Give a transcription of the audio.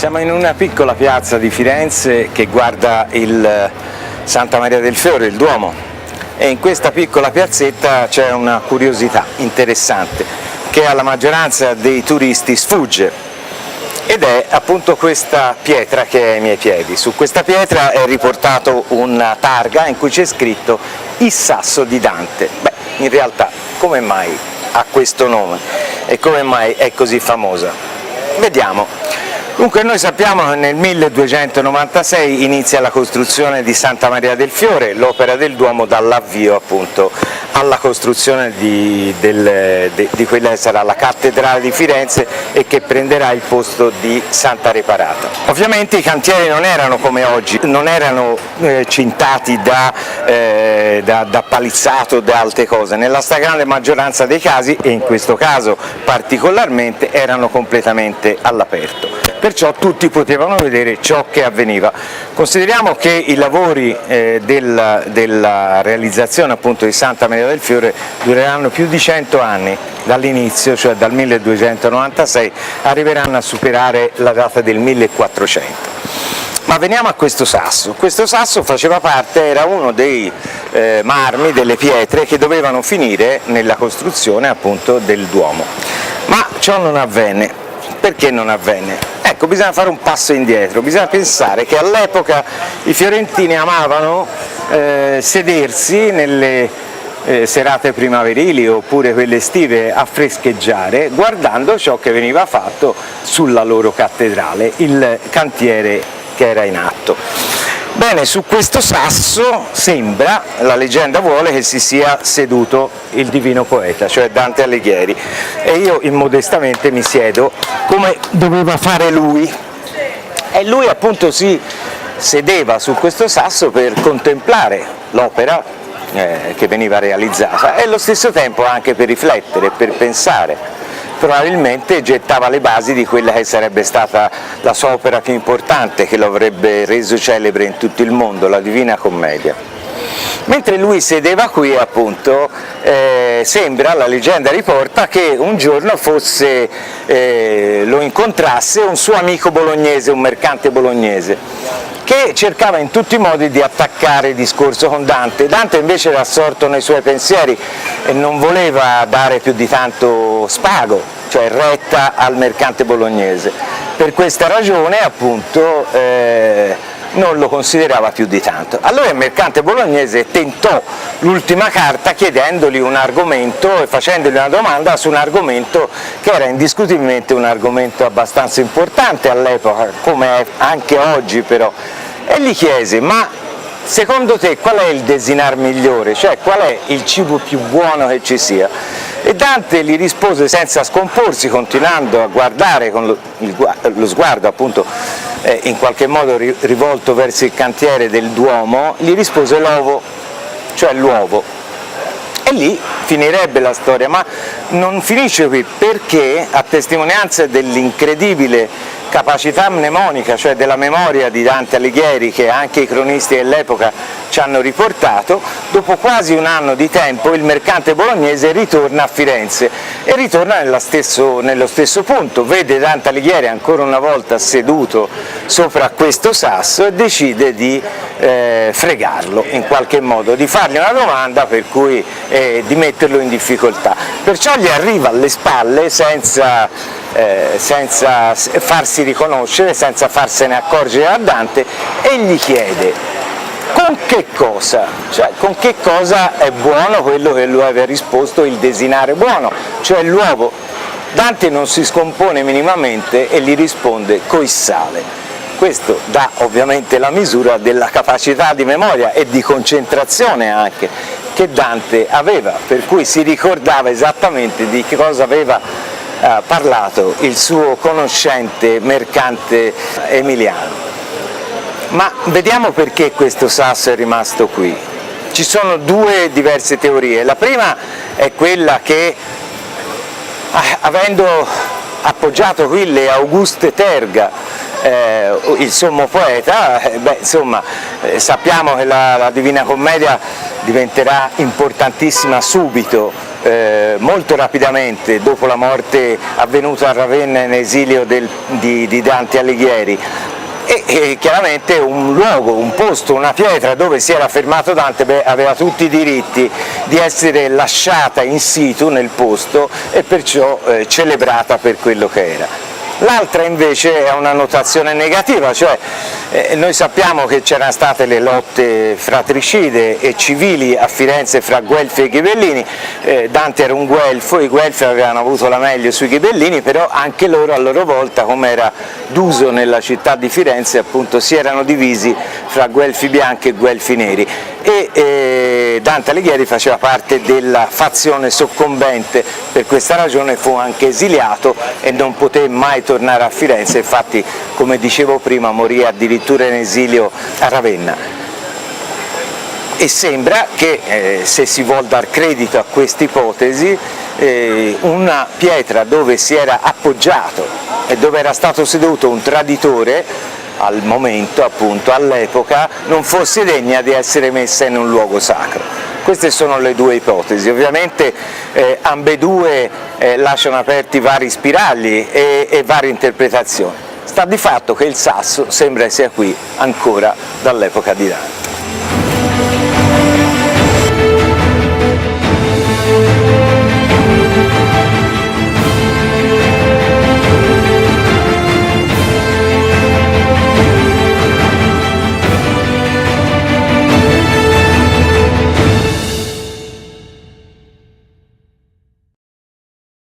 Siamo in una piccola piazza di Firenze che guarda il Santa Maria del Fiore, il Duomo, e in questa piccola piazzetta c'è una curiosità interessante che alla maggioranza dei turisti sfugge, ed è appunto questa pietra che è ai miei piedi. Su questa pietra è riportato una targa in cui c'è scritto Il Sasso di Dante. Beh, in realtà come mai ha questo nome e come mai è così famosa? Vediamo. Dunque, noi sappiamo che nel 1296 inizia la costruzione di Santa Maria del Fiore, l'opera del Duomo dall'avvio appunto alla costruzione di quella che sarà la cattedrale di Firenze e che prenderà il posto di Santa Reparata. Ovviamente i cantieri non erano come oggi, non erano cintati da palizzato, da altre cose. Nella stragrande maggioranza dei casi, e in questo caso particolarmente, erano completamente all'aperto. Perciò tutti potevano vedere ciò che avveniva. Consideriamo che i lavori della realizzazione appunto di Santa Maria del Fiore dureranno più di 100 anni, dall'inizio, cioè dal 1296, arriveranno a superare la data del 1400. Ma veniamo a questo sasso. Questo sasso faceva parte, era uno dei marmi, delle pietre che dovevano finire nella costruzione appunto del Duomo. Ma ciò non avvenne. Perché non avvenne? Ecco, bisogna fare un passo indietro, bisogna pensare che all'epoca i fiorentini amavano sedersi nelle serate primaverili oppure quelle estive a frescheggiare guardando ciò che veniva fatto sulla loro cattedrale, il cantiere che era in atto. Bene, su questo sasso sembra, la leggenda vuole, che si sia seduto il divino poeta, cioè Dante Alighieri, e io immodestamente mi siedo come doveva fare lui, e lui appunto si sedeva su questo sasso per contemplare l'opera che veniva realizzata e allo stesso tempo anche per riflettere, per pensare. Probabilmente gettava le basi di quella che sarebbe stata la sua opera più importante, che lo avrebbe reso celebre in tutto il mondo, la Divina Commedia. Mentre lui sedeva qui appunto, sembra, la leggenda riporta, che un giorno lo incontrasse un suo amico bolognese, un mercante bolognese, che cercava in tutti i modi di attaccare il discorso con Dante. Dante invece era assorto nei suoi pensieri e non voleva dare più di tanto spago, cioè retta al mercante bolognese. Per questa ragione appunto non lo considerava più di tanto. Allora il mercante bolognese tentò l'ultima carta chiedendogli un argomento e facendogli una domanda su un argomento che era indiscutibilmente un argomento abbastanza importante all'epoca, come è anche oggi però, e gli chiese: ma secondo te qual è il desinar migliore, cioè qual è il cibo più buono che ci sia? E Dante gli rispose senza scomporsi, continuando a guardare con lo sguardo appunto in qualche modo rivolto verso il cantiere del Duomo, gli rispose l'ovo, cioè l'uovo. E lì finirebbe la storia, ma non finisce qui, perché a testimonianza dell'incredibile capacità mnemonica, cioè della memoria di Dante Alighieri, che anche i cronisti dell'epoca ci hanno riportato, dopo quasi un anno di tempo il mercante bolognese ritorna a Firenze e ritorna nello stesso punto, vede Dante Alighieri ancora una volta seduto sopra questo sasso e decide di fregarlo in qualche modo, di fargli una domanda per cui di metterlo in difficoltà. Perciò gli arriva alle spalle senza farsi riconoscere, senza farsene accorgere a Dante, e gli chiede con che cosa, cioè con che cosa è buono quello che lui aveva risposto, il desinare buono, cioè l'uovo. Dante non si scompone minimamente e gli risponde coi sale. Questo dà ovviamente la misura della capacità di memoria e di concentrazione anche che Dante aveva, per cui si ricordava esattamente di che cosa aveva parlato il suo conoscente mercante emiliano. Ma vediamo perché questo sasso è rimasto qui. Ci sono due diverse teorie. La prima è quella che, avendo appoggiato qui le Auguste Terga, il sommo poeta, sappiamo che la Divina Commedia diventerà importantissima subito molto rapidamente dopo la morte avvenuta a Ravenna in esilio di Dante Alighieri, e chiaramente un luogo, un posto, una pietra dove si era fermato Dante aveva tutti i diritti di essere lasciata in situ nel posto e perciò celebrata per quello che era. L'altra invece è una notazione negativa, cioè noi sappiamo che c'erano state le lotte fratricide e civili a Firenze fra Guelfi e Ghibellini. Dante era un guelfo, i Guelfi avevano avuto la meglio sui Ghibellini, però anche loro a loro volta, come era d'uso nella città di Firenze, appunto, si erano divisi fra Guelfi bianchi e Guelfi neri, e Dante Alighieri faceva parte della fazione soccombente. Per questa ragione fu anche esiliato e non poté mai tornare a Firenze, infatti, come dicevo prima, morì addirittura in esilio a Ravenna. E sembra che, se si vuol dar credito a questa ipotesi, una pietra dove si era appoggiato e dove era stato seduto un traditore al momento, appunto, all'epoca, non fosse degna di essere messa in un luogo sacro. Queste sono le due ipotesi, ovviamente ambedue lasciano aperti vari spiragli e varie interpretazioni. Sta di fatto che il sasso sembra sia qui ancora dall'epoca di Dante.